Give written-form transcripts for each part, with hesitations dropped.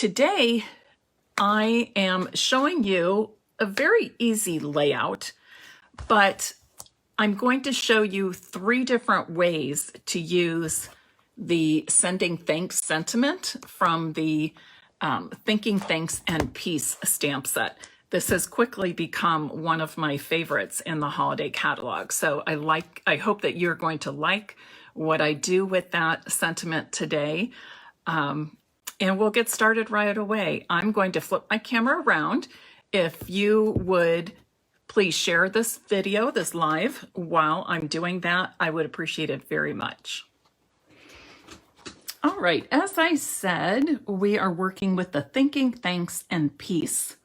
Today I am showing you a very easy layout, but I'm going to show you 3 different ways to use the Sending Thanks sentiment from the Thinking Thanks and Peace stamp set. This has quickly become one of my favorites in the holiday catalog. So I hope that you're going to like what I do with that sentiment today. And we'll get started right away. I'm going to flip my camera around. If you would please share this video, this live, while I'm doing that, I would appreciate it very much. All right, as I said, we are working with the Thinking Thanks and Peace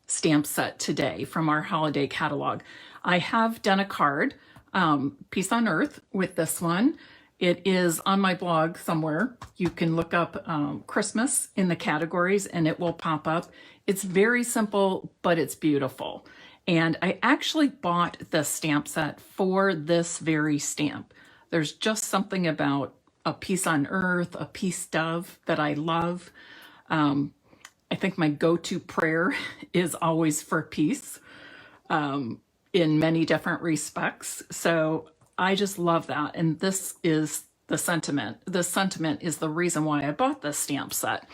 stamp set today from our holiday catalog. I have done a card, Peace on Earth, with this one. It is on my blog somewhere. You can look up Christmas in the categories and it will pop up. It's very simple, but it's beautiful. And I actually bought the stamp set for this very stamp. There's just something about a peace on earth, a peace dove that I love. I think my go-to prayer is always for peace in many different respects. So I just love that. And this is the sentiment. The sentiment is the reason why I bought this stamp set.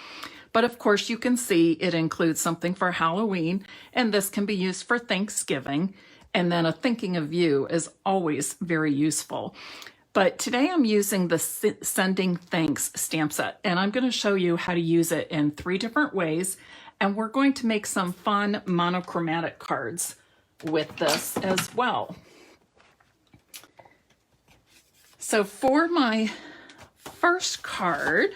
But of course, you can see it includes something for Halloween, and this can be used for Thanksgiving. And then a thinking of you is always very useful. But today I'm using the Sending Thanks stamp set, and I'm going to show you how to use it in 3 different ways. And we're going to make some fun monochromatic cards with this as well. So for my first card,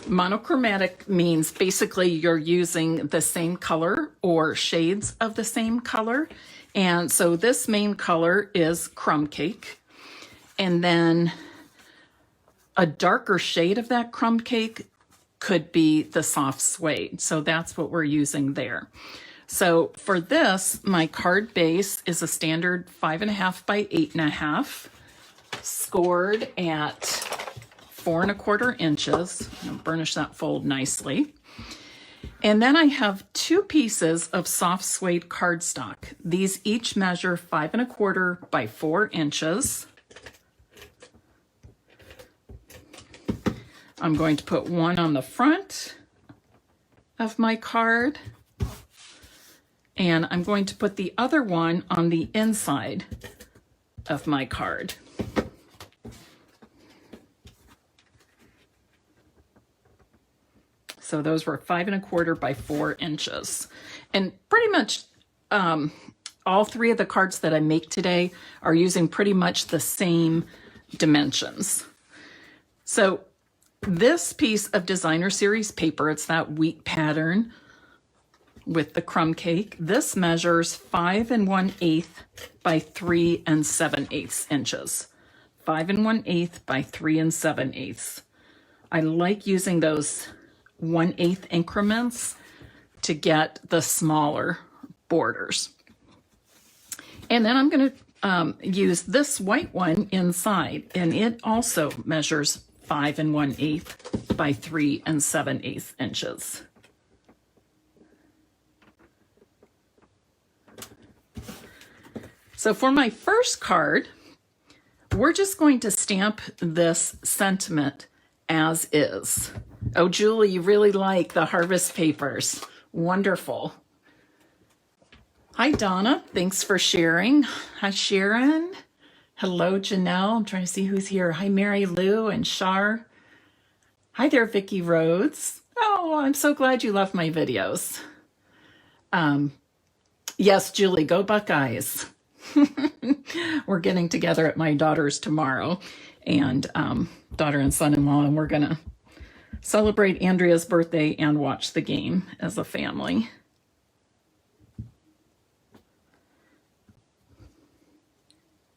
monochromatic means basically you're using the same color or shades of the same color. And so this main color is crumb cake. And then a darker shade of that crumb cake could be the soft suede. So that's what we're using there. So for this, my card base is a standard 5.5 by 8.5, scored at 4 1/4 inches. I'll burnish that fold nicely. And then I have 2 pieces of soft suede cardstock. These each measure 5 1/4 by 4 inches. I'm going to put one on the front of my card, and I'm going to put the other one on the inside of my card. So those were 5 1/4 by 4 inches. And pretty much all 3 of the cards that I make today are using pretty much the same dimensions. So this piece of designer series paper, it's that wheat pattern with the crumb cake. This measures 5 1/8 by 3 7/8 inches. 5 1/8 by 3 7/8. I like using those 1/8 increments to get the smaller borders. And then I'm going to use this white one inside, and it also measures 5 1/8 by 3 7/8 inches. So for my first card, we're just going to stamp this sentiment as is. Oh, Julie, you really like the harvest papers. Wonderful. Hi, Donna. Thanks for sharing. Hi, Sharon. Hello, Janelle. I'm trying to see who's here. Hi, Mary Lou and Shar. Hi there, Vicki Rhodes. Oh, I'm so glad you love my videos. Yes, Julie, go Buckeyes. We're getting together at my daughter's tomorrow, and daughter and son-in-law, and we're gonna celebrate Andrea's birthday and watch the game as a family.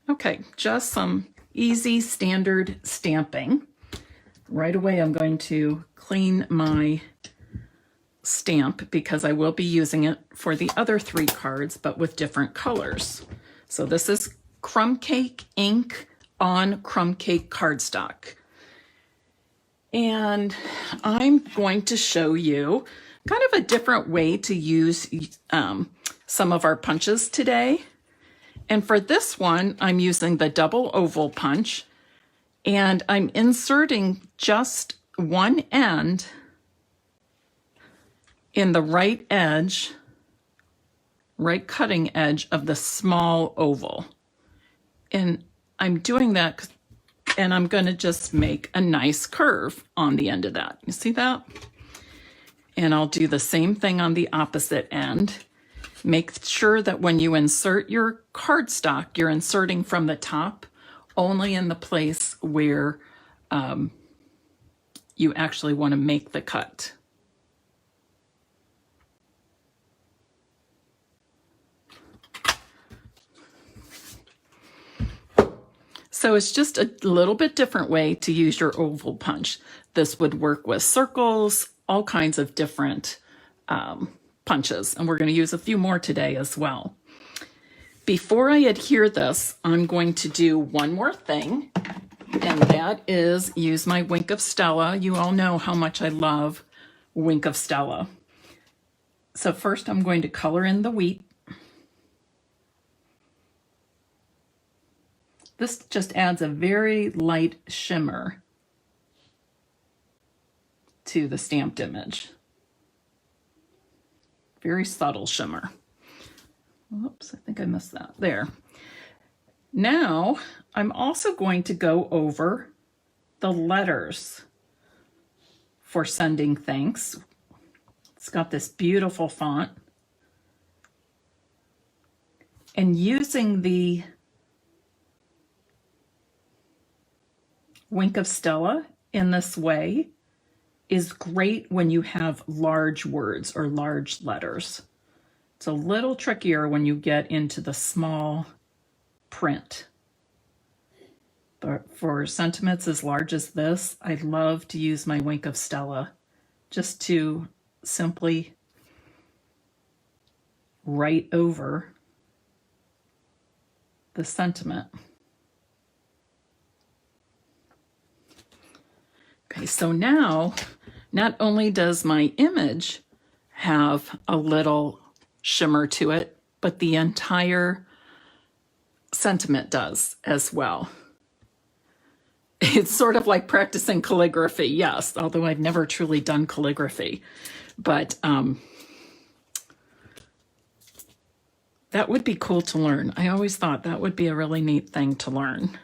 Okay, just some easy standard stamping. Right away, I'm going to clean my stamp because I will be using it for the other 3 cards, but with different colors. So this is crumb cake ink on crumb cake cardstock. And I'm going to show you kind of a different way to use some of our punches today. And for this one, I'm using the double oval punch, and I'm inserting just one end in the right edge, right cutting edge of the small oval. And I'm doing that, and I'm going to just make a nice curve on the end of that. You see that? And I'll do the same thing on the opposite end. Make sure that when you insert your cardstock, you're inserting from the top only in the place where you actually want to make the cut. So it's just a little bit different way to use your oval punch. This would work with circles, all kinds of different punches, and we're going to use a few more today as well. Before I adhere this, I'm going to do one more thing, and that is use my Wink of Stella. You all know how much I love Wink of Stella. So first I'm going to color in the wheat. This just adds a very light shimmer to the stamped image. Very subtle shimmer. Oops, I think I missed that. There. Now, I'm also going to go over the letters for sending thanks. It's got this beautiful font. And using the Wink of Stella in this way is great when you have large words or large letters. It's a little trickier when you get into the small print. But for sentiments as large as this, I love to use my Wink of Stella just to simply write over the sentiment. Okay, so now, not only does my image have a little shimmer to it, but the entire sentiment does as well. It's sort of like practicing calligraphy, yes, although I've never truly done calligraphy. But that would be cool to learn. I always thought that would be a really neat thing to learn.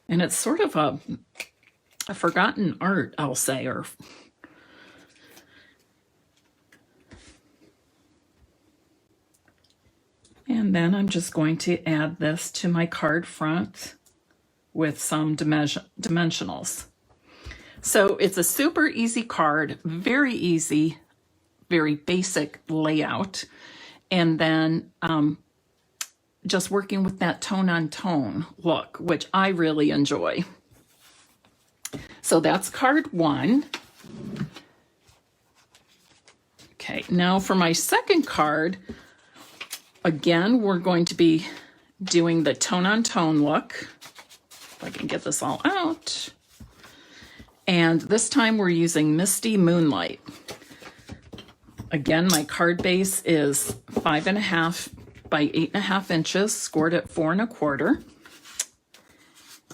And it's sort of a forgotten art, I'll say, or and then I'm just going to add this to my card front with some dimensionals. So it's a super easy card, very easy, very basic layout. And then just working with that tone on tone look, which I really enjoy. So that's card one. Okay, now for my second card, again, we're going to be doing the tone on tone look. If I can get this all out. And this time we're using Misty Moonlight. Again, my card base is 5.5 by 8.5 inches, scored at 4 1/4.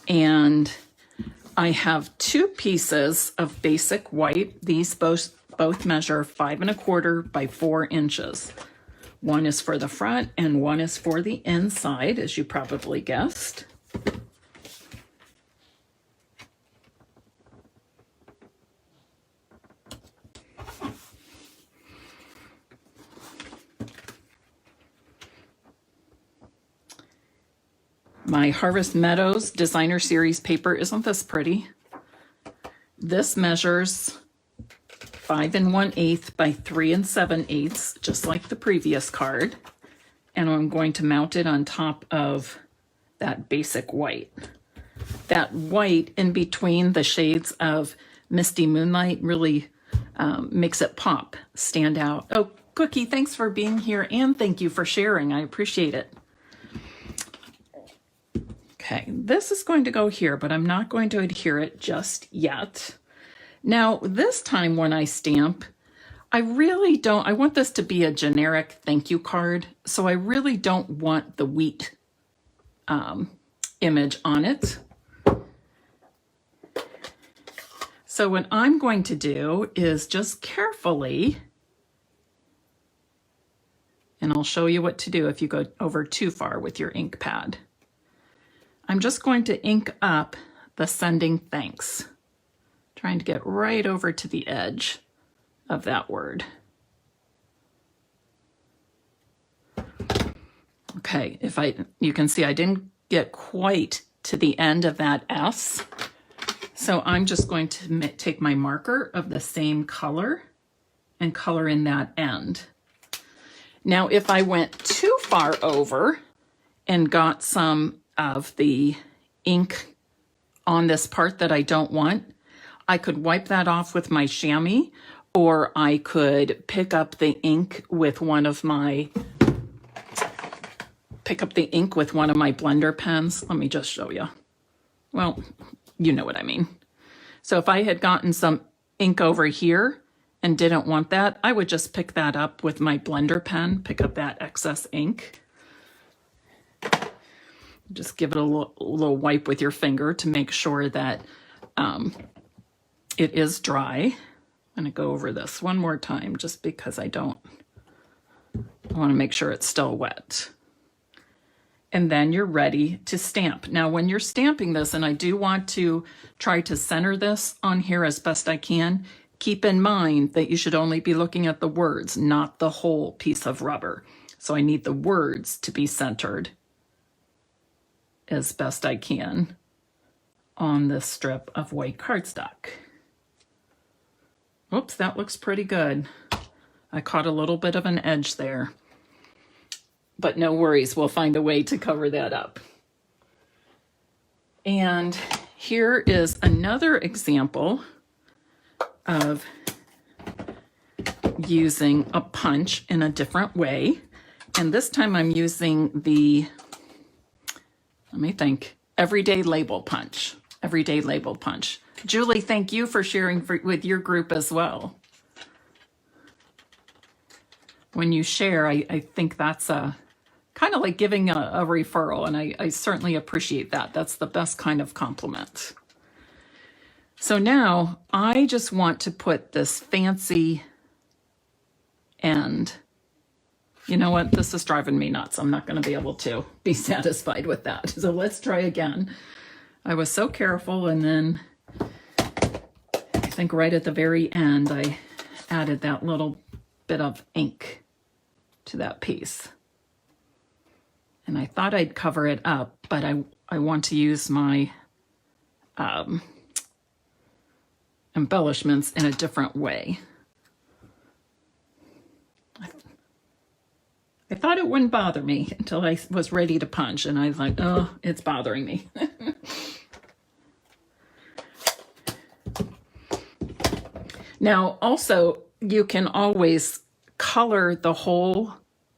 And I have two pieces of basic white. These both measure 5 1/4 by 4 inches. One is for the front and one is for the inside, as you probably guessed. My Harvest Meadows Designer Series paper, isn't this pretty? This measures 5 1/8 by 3 7/8, just like the previous card. And I'm going to mount it on top of that basic white. That white in between the shades of Misty Moonlight really makes it pop, stand out. Oh, Cookie, thanks for being here and thank you for sharing. I appreciate it. Okay, this is going to go here, but I'm not going to adhere it just yet. Now, this time when I stamp, I really don't, I want this to be a generic thank you card, so I really don't want the wheat image on it. So what I'm going to do is just carefully, and I'll show you what to do if you go over too far with your ink pad. I'm just going to ink up the sending thanks, trying to get right over to the edge of that word. Okay, you can see I didn't get quite to the end of that S. So I'm just going to take my marker of the same color and color in that end. Now, if I went too far over and got some of the ink on this part that I don't want, I could wipe that off with my chamois, or I could pick up the ink with one of my blender pens. Let me just show you. Well, you know what I mean. So if I had gotten some ink over here and didn't want that, I would just pick that up with my blender pen, pick up that excess ink. Just give it a little wipe with your finger to make sure that it is dry. I'm going to go over this one more time just because I want to make sure it's still wet. And then you're ready to stamp. Now, when you're stamping this, and I do want to try to center this on here as best I can, keep in mind that you should only be looking at the words, not the whole piece of rubber. So I need the words to be centered as best I can on this strip of white cardstock. Oops, that looks pretty good. I caught a little bit of an edge there. But no worries, we'll find a way to cover that up. And here is another example of using a punch in a different way. And this time I'm using the, let me think, Everyday Label Punch. Everyday Label Punch. Julie, thank you for sharing with your group as well. When you share, I think that's kind of like giving a referral, and I certainly appreciate that. That's the best kind of compliment. So now I just want to put this fancy end. You know what? This is driving me nuts. I'm not going to be able to be satisfied with that. So let's try again. I was so careful, and then I think right at the very end, I added that little bit of ink to that piece. And I thought I'd cover it up, but I want to use my embellishments in a different way. I thought it wouldn't bother me until I was ready to punch, and I was like, oh, it's bothering me. Now, also, you can always color the whole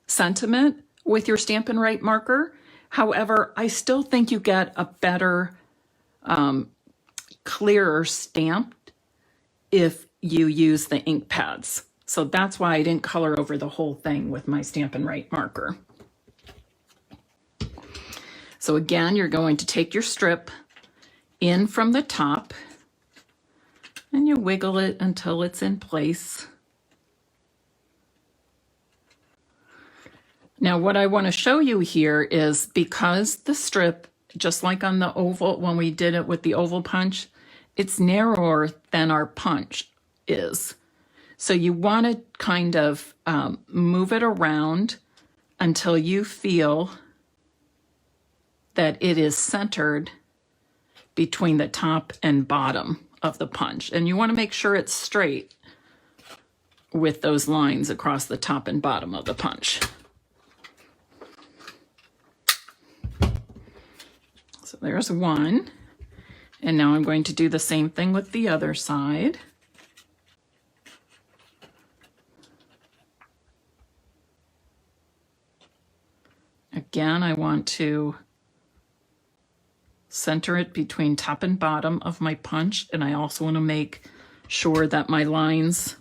sentiment with your Stampin' Write marker. However, I still think you get a better, clearer stamp if you use the ink pads. So that's why I didn't color over the whole thing with my Stampin' Write marker. So again, you're going to take your strip in from the top, and you wiggle it until it's in place. Now, what I want to show you here is, because the strip, just like on the oval, when we did it with the oval punch, it's narrower than our punch is. So you want to kind of move it around until you feel that it is centered between the top and bottom of the punch. And you want to make sure it's straight with those lines across the top and bottom of the punch. So there's one. And now I'm going to do the same thing with the other side. Again, I want to center it between top and bottom of my punch, and I also want to make sure that my lines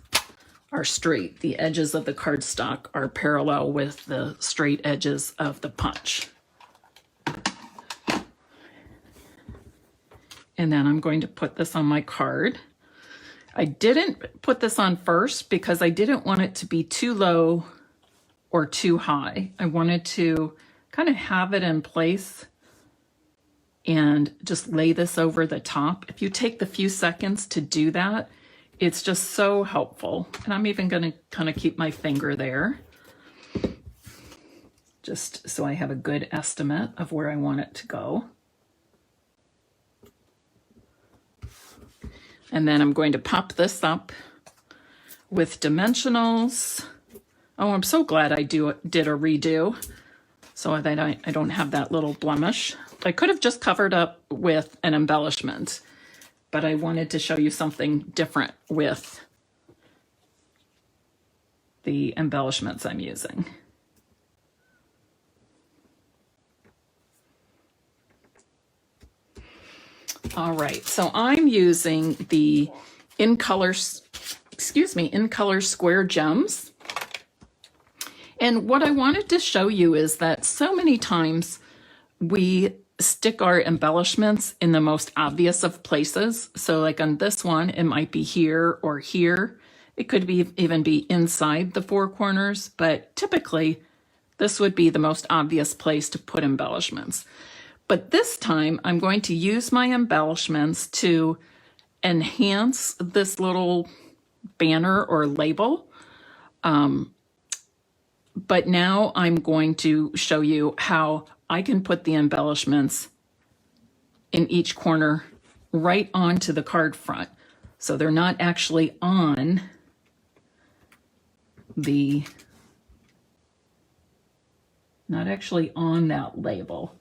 are straight. The edges of the cardstock are parallel with the straight edges of the punch. And then I'm going to put this on my card. I didn't put this on first because I didn't want it to be too low or too high. I wanted to kind of have it in place and just lay this over the top. If you take the few seconds to do that, it's just so helpful. And I'm even going to kind of keep my finger there, just so I have a good estimate of where I want it to go. And then I'm going to pop this up with dimensionals. Oh, I'm so glad I did a redo so that I don't have that little blemish. I could have just covered up with an embellishment, but I wanted to show you something different with the embellishments I'm using. All right, so I'm using the In Color Square Gems. And what I wanted to show you is that so many times we stick our embellishments in the most obvious of places. So like on this one, it might be here or here. It could be even be inside the four corners, but typically this would be the most obvious place to put embellishments. But this time I'm going to use my embellishments to enhance this little banner or label. But now I'm going to show you how I can put the embellishments in each corner right onto the card front. So they're not actually on that label,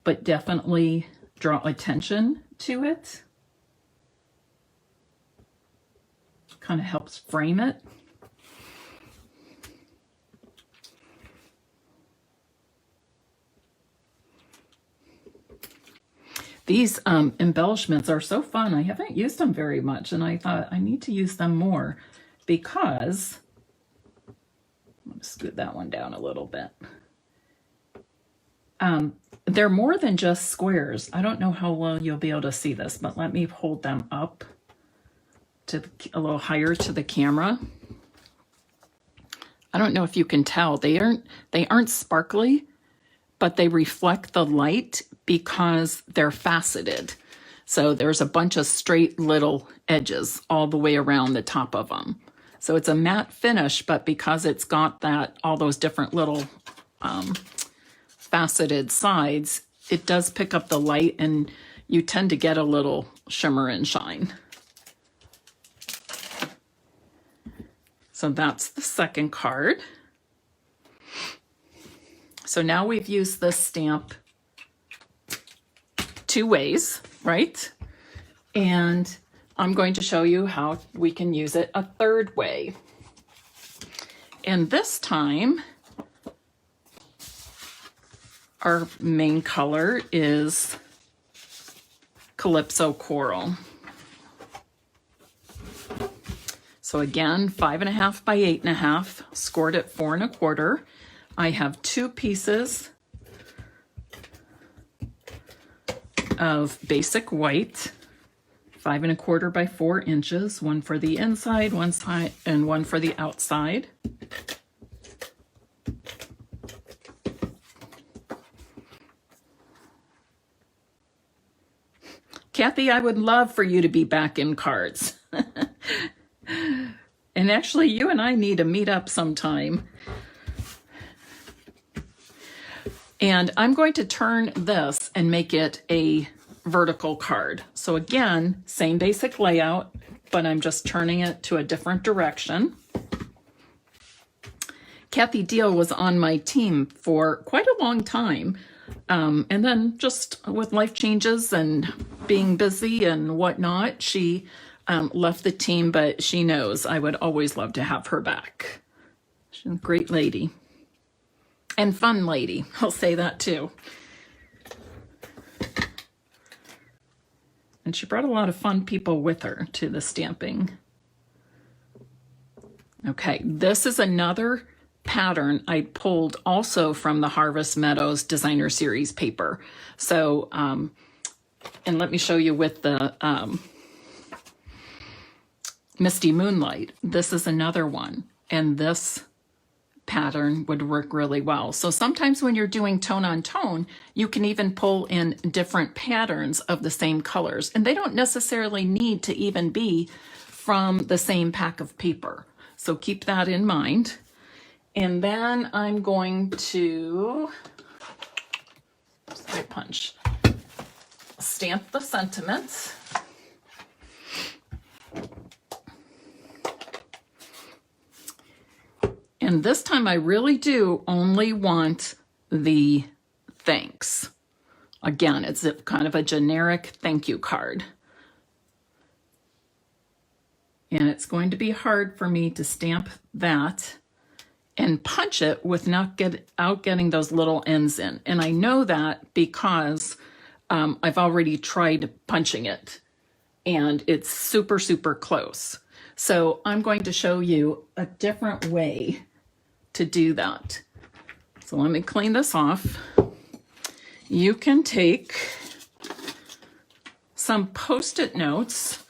but definitely draw attention to it. Kind of helps frame it. These embellishments are so fun. I haven't used them very much, and I thought I need to use them more because, I'm going to scoot that one down a little bit. They're more than just squares. I don't know how well you'll be able to see this, but let me hold them up to a little higher to the camera. I don't know if you can tell. They aren't sparkly, but they reflect the light because they're faceted. So there's a bunch of straight little edges all the way around the top of them. So it's a matte finish, but because it's got all those different little faceted sides, it does pick up the light and you tend to get a little shimmer and shine. So that's the second card. So now we've used this stamp two ways, right? And I'm going to show you how we can use it a third way. And this time, our main color is Calypso Coral. So again, 5.5 by 8.5, scored at 4 1/4. I have 2 pieces of basic white, 5 1/4 by 4 inches, one for the inside, one side, and one for the outside. Kathy, I would love for you to be back in cards. And actually, you and I need to meet up sometime. And I'm going to turn this and make it a vertical card. So again, same basic layout, but I'm just turning it to a different direction. Kathy Deal was on my team for quite a long time. And then just with life changes and being busy and whatnot, she left the team, but she knows I would always love to have her back. She's a great lady. And fun lady, I'll say that too. And she brought a lot of fun people with her to the stamping. Okay, this is another pattern I pulled also from the Harvest Meadows Designer Series paper. So, and let me show you with the Misty Moonlight. This is another one, and this pattern would work really well. So sometimes when you're doing tone on tone, you can even pull in different patterns of the same colors, and they don't necessarily need to even be from the same pack of paper. So keep that in mind. And then I'm going to punch, stamp the sentiments. And this time I really do only want the thanks. Again, it's kind of a generic thank you card. And it's going to be hard for me to stamp that and punch it without getting those little ends in. And I know that because I've already tried punching it and it's super, super close. So I'm going to show you a different way to do that. So let me clean this off. You can take some Post-it notes.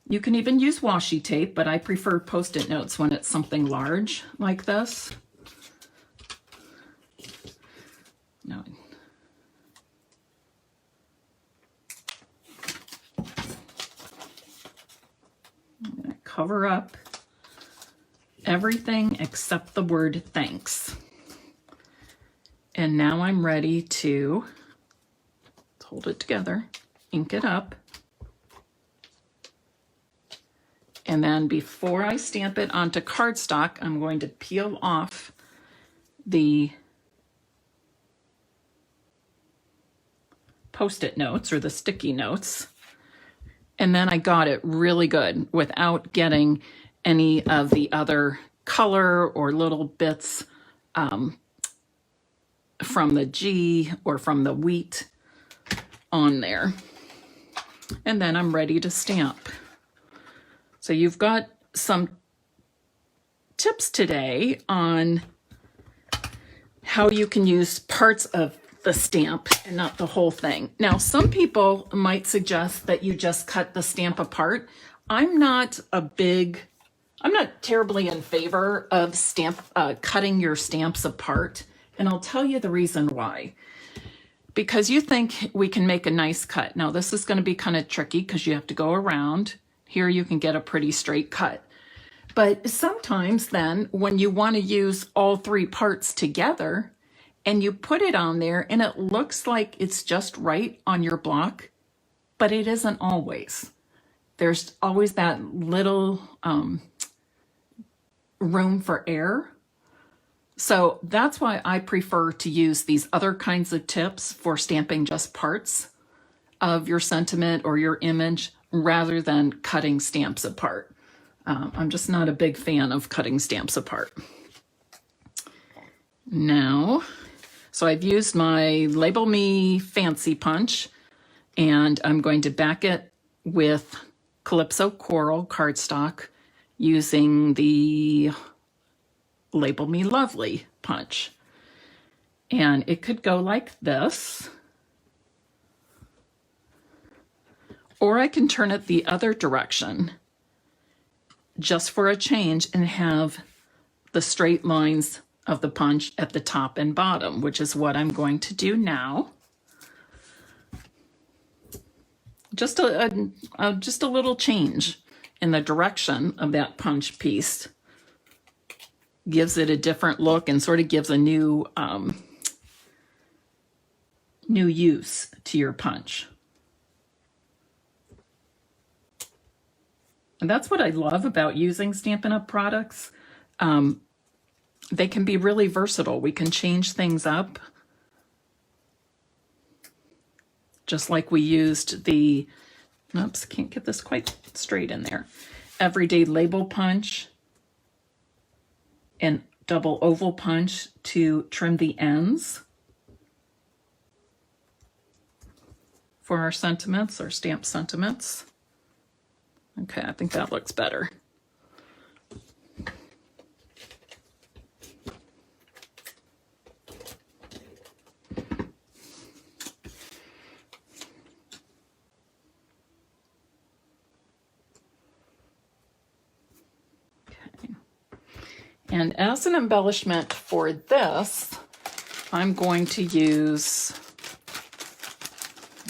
You can even use washi tape, but I prefer Post-it notes when it's something large like this. No. I'm going to cover up everything except the word thanks. And now I'm ready to hold it together, ink it up. And then before I stamp it onto cardstock, I'm going to peel off the Post-it notes or the sticky notes. And then I got it really good without getting any of the other color or little bits from the G or from the wheat on there. And then I'm ready to stamp. So you've got some tips today on how you can use parts of the stamp and not the whole thing. Now, some people might suggest that you just cut the stamp apart. I'm not terribly in favor of cutting your stamps apart, and I'll tell you the reason why. Because you think we can make a nice cut. Now, this is going to be kind of tricky because you have to go around. Here you can get a pretty straight cut. But sometimes then when you want to use all three parts together and you put it on there and it looks like it's just right on your block, but it isn't always. There's always that little room for error. So that's why I prefer to use these other kinds of tips for stamping just parts of your sentiment or your image rather than cutting stamps apart. I'm just not a big fan of cutting stamps apart. Now, so I've used my Label Me Fancy Punch, and I'm going to back it with Calypso Coral cardstock using the Label Me Lovely punch. And it could go like this. Or I can turn it the other direction just for a change and have the straight lines of the punch at the top and bottom, which is what I'm going to do now. Just a little change in the direction of that punch piece gives it a different look and sort of gives a new use to your punch. And that's what I love about using Stampin' Up! Products. They can be really versatile. We can change things up. Just like we used the, oops, can't get this quite straight in there, Everyday Label Punch and Double Oval Punch to trim the ends for our sentiments, our stamp sentiments. Okay, I think that looks better. And as an embellishment for this, I'm going to use,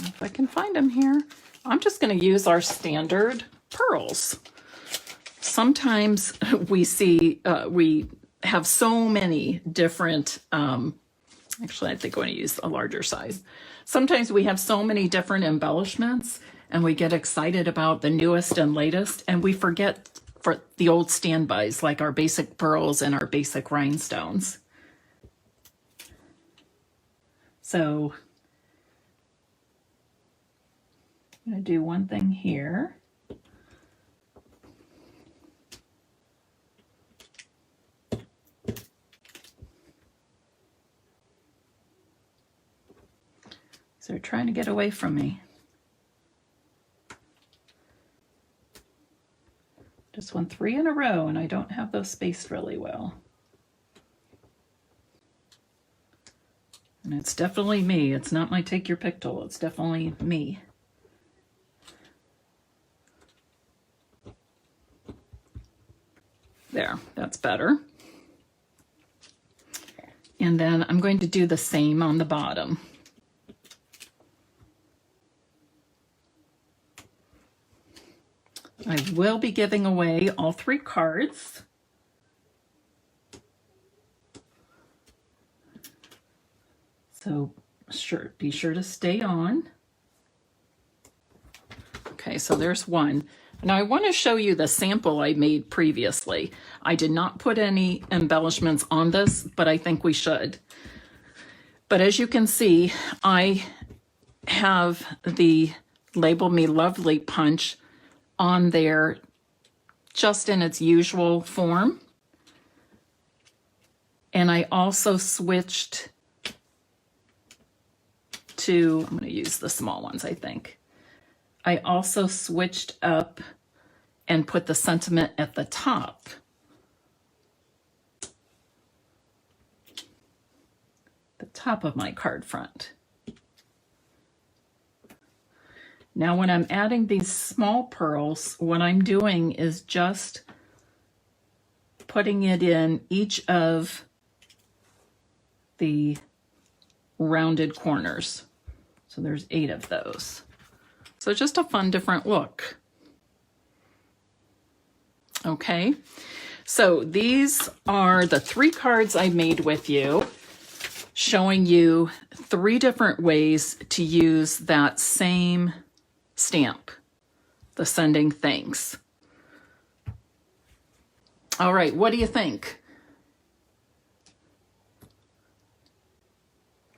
if I can find them here, I'm just going to use our standard pearls. Sometimes we see, we have so many different, actually I think I'm going to use a larger size. Sometimes we have so many different embellishments and we get excited about the newest and latest and we forget for the old standbys, like our basic pearls and our basic rhinestones. So I'm going to do one thing here. So they're trying to get away from me. Just won 3 in a row and I don't have those spaced really well. And it's definitely me. It's not my take your pick tool. It's definitely me. There, that's better. And then I'm going to do the same on the bottom. I will be giving away all 3 cards. So be sure to stay on. Okay, so there's one. Now I want to show you the sample I made previously. I did not put any embellishments on this, but I think we should. But as you can see, I have the Label Me Lovely punch on there just in its usual form. And I also switched to, I'm going to use the small ones, I think. I also switched up and put the sentiment at the top. The top of my card front. Now when I'm adding these small pearls, what I'm doing is just putting it in each of the rounded corners. So there's 8 of those. So just a fun, different look. Okay, so these are the 3 cards I made with you, showing you 3 different ways to use that same stamp, the sending thanks. All right, what do you think?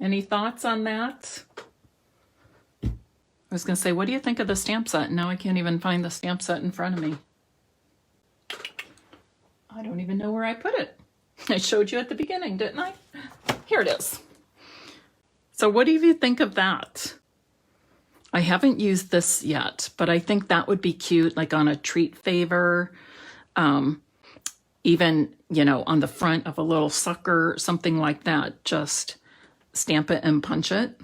Any thoughts on that? I was going to say, what do you think of the stamp set? Now I can't even find the stamp set in front of me. I don't even know where I put it. I showed you at the beginning, didn't I? Here it is. So what do you think of that? I haven't used this yet, but I think that would be cute, like on a treat favor, even, you know, on the front of a little sucker, something like that. Just stamp it and punch it.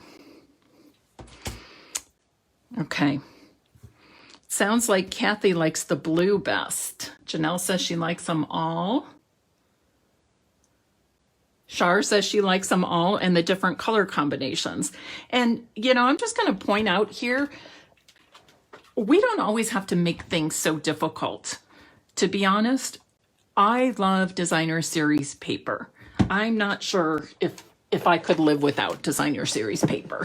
Okay. Sounds like Kathy likes the blue best. Janelle says she likes them all. Shar says she likes them all and the different color combinations. And, you know, I'm just going to point out here, we don't always have to make things so difficult. To be honest, I love designer series paper. I'm not sure if I could live without designer series paper.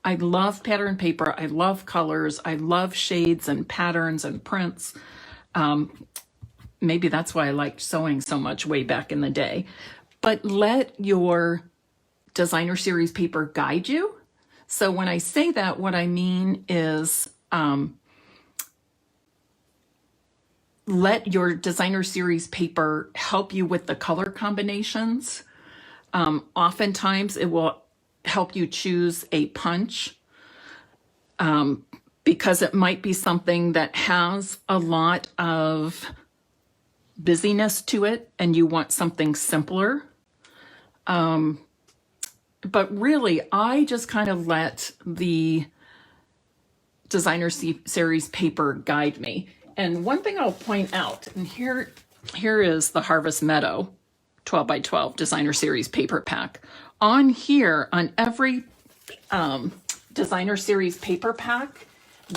I love pattern paper. I love colors. I love shades and patterns and prints. Maybe that's why I liked sewing so much way back in the day. But let your designer series paper guide you. So when I say that, what I mean is let your designer series paper help you with the color combinations. Oftentimes it will help you choose a punch because it might be something that has a lot of busyness to it and you want something simpler. But really, I just kind of let the designer series paper guide me. And one thing I'll point out, and here is the Harvest Meadow 12 by 12 designer series paper pack. On here, on every designer series paper pack,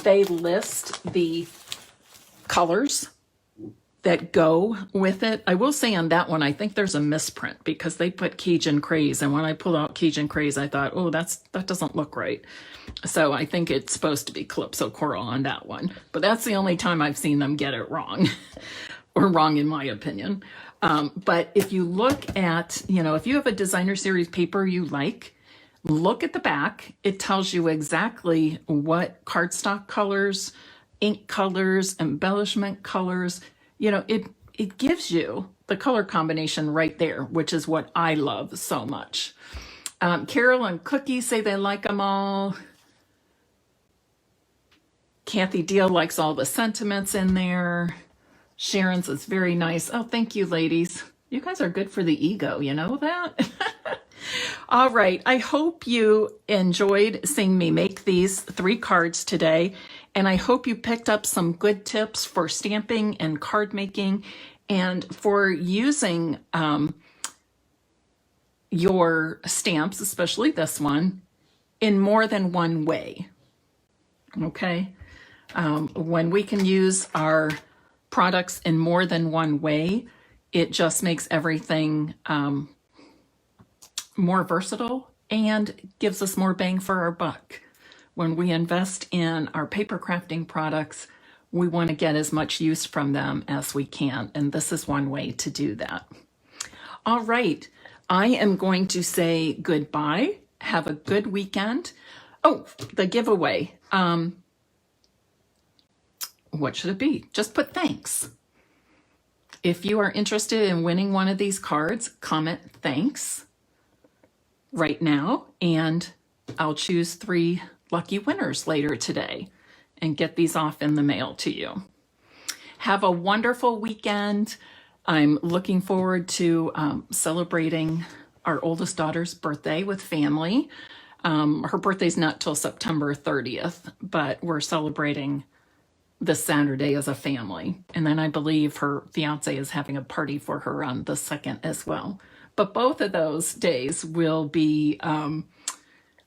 they list the colors that go with it. I will say on that one, I think there's a misprint because they put Cajun Craze. And when I pulled out Cajun Craze, I thought, oh, that doesn't look right. So I think it's supposed to be Calypso Coral on that one. But that's the only time I've seen them get it wrong, or wrong in my opinion. But if you look at, if you have a designer series paper you like, look at the back. It tells you exactly what cardstock colors, ink colors, embellishment colors, it gives you the color combination right there, which is what I love so much. Carol and Cookie say they like them all. Kathy Deal likes all the sentiments in there. Sharon's is very nice. Oh, thank you, ladies. You guys are good for the ego, you know that? All right. I hope you enjoyed seeing me make these 3 cards today. And I hope you picked up some good tips for stamping and card making and for using your stamps, especially this one, in more than one way. Okay? When we can use our products in more than one way, it just makes everything more versatile and gives us more bang for our buck. When we invest in our paper crafting products, we want to get as much use from them as we can, and this is one way to do that. All right, I am going to say goodbye. Have a good weekend. Oh, the giveaway. What should it be? Just put thanks. If you are interested in winning one of these cards, comment thanks right now, and I'll choose 3 lucky winners later today and get these off in the mail to you. Have a wonderful weekend. I'm looking forward to celebrating our oldest daughter's birthday with family. Her birthday's not till September 30th, but we're celebrating this Saturday as a family. And then I believe her fiance is having a party for her on the 2nd as well. But both of those days will be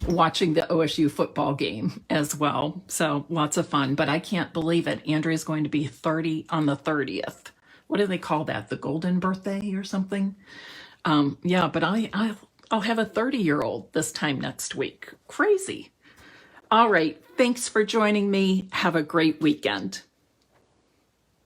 watching the OSU football game as well. So lots of fun, but I can't believe it. Andrea's going to be 30 on the 30th. What do they call that? The golden birthday or something? Yeah, but I'll have a 30-year-old this time next week. Crazy. All right. Thanks for joining me. Have a great weekend.